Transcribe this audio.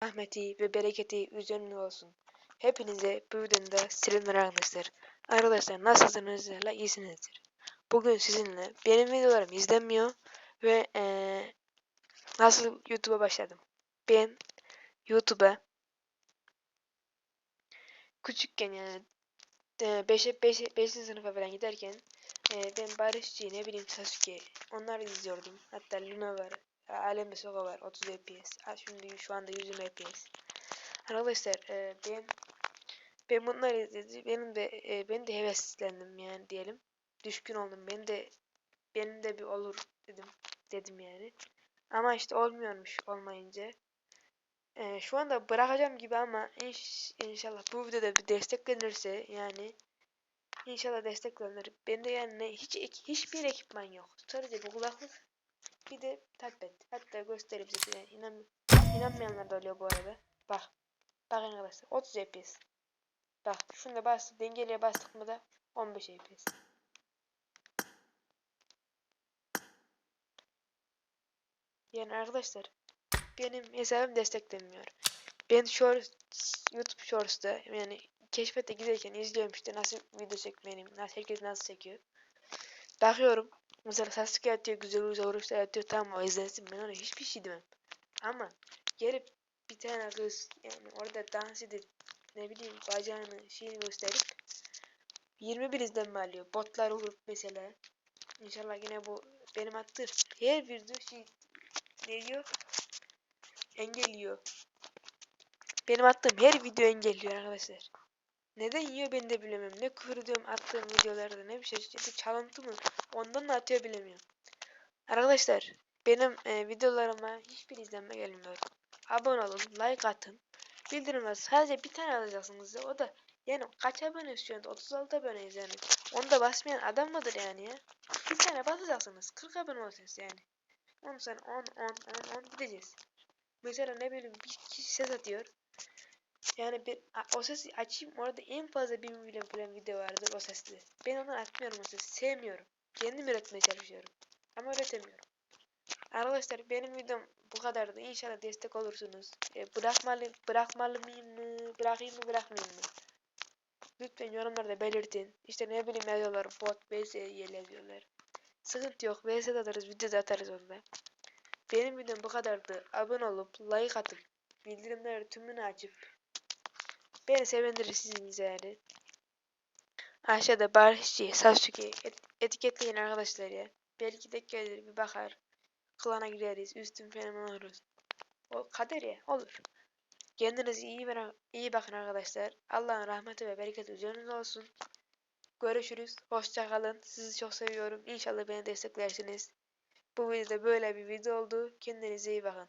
Rahmeti ve bereketi üzerine olsun. Hepinize bu videoda selamlar arkadaşlar. Arkadaşlar nasılsınız? İnşallah iyisinizdir. Bugün sizinle benim videolarım izlenmiyor ve nasıl YouTube'a başladım. Ben YouTube'a küçükken yani 5. sınıfa falan giderken ben Barışçı ne bileyim Sasuke onları izliyordum. Hatta Luna var. Alem Soga var 30 FPS. Şimdi şu anda 120 FPS. Arkadaşlar ben bunları izledim. Ben de heveslendim yani diyelim. Düşkün oldum. Benim de bir olur dedim yani. Ama işte olmuyormuş olmayınca. Şu anda bırakacağım gibi ama inşallah bu videoda bir desteklenirse yani inşallah desteklenir. Bende yani hiçbir ekipman yok. Sadece bir kulaklık bir de tablet. Hatta göstereyim size. İnanmayanlar da oluyor bu arada. Bak. Bakın arkadaşlar 30 FPS. Bak şunu da dengeliye bastık mı da 15 FPS. Yani arkadaşlar benim hesabım desteklenmiyor. Ben YouTube Shorts'ta yani keşfete giderken izliyorum işte nasıl video çekmeliyim, herkes nasıl çekiyor. Bakıyorum mesela Sasuke atıyor, güzel güzel oruçlar atıyor, tamam o izlensin, ben ona hiçbir şey demem. Ama gelip bir tane kız yani orada dans edip ne bileyim bacağını şeyini gösterip 21 izlenme alıyor. Botlar vurup mesela. İnşallah yine bu benim attığım her video şey ne diyor? Engelliyor. Benim attığım her video engelliyor arkadaşlar. Neden yiyor ben de bilemem. Ne küfür ediyorum attığım videolarda ne bir şey. İşte çalıntı mı? Ondan da atıyor bilemiyorum. Arkadaşlar benim videolarıma hiçbir izlenme gelmiyor. Abone olun, like atın. Bildirimler sadece bir tane alacaksınız ya. O da yani kaç abone şu anda? 36 aboneyiz yani. Onu da basmayan adam mıdır yani ya? Bir tane basacaksınız. 40 abone olacağız yani. 10 sonra 10 gideceğiz. Mesela ne bileyim bir kişi ses atıyor. Yani o sesi açayım orada en fazla 1 milyon falan video vardır o sesli. Ben onu atmıyorum o sesi. Sevmiyorum. Kendim üretmeye çalışıyorum. Ama üretemiyorum. Arkadaşlar benim videom bu kadardı. İnşallah destek olursunuz. Bırakmalı mıyım mı? Bırakayım mı bırakmayayım mı? Lütfen yorumlarda belirtin. İşte ne bileyim yazıyorlar. Bot, vs yazıyorlar. Sıkıntı yok. Vs atarız. Video da atarız onda. Benim videom bu kadardı. Abone olup like atıp bildirimleri tümünü açıp beni sevindirirsiniz yani. Aşağıda Barışçı, Sasuke etiketleyin arkadaşlar ya. Belki de gelir bir bakar. Klana gireriz. Üstün fenomen oluruz. O kader ya olur. Kendinize iyi bakın arkadaşlar. Allah'ın rahmeti ve bereketi üzerinize olsun. Görüşürüz. Hoşça kalın. Sizi çok seviyorum. İnşallah beni desteklersiniz. Bu videoda böyle bir video oldu. Kendinize iyi bakın.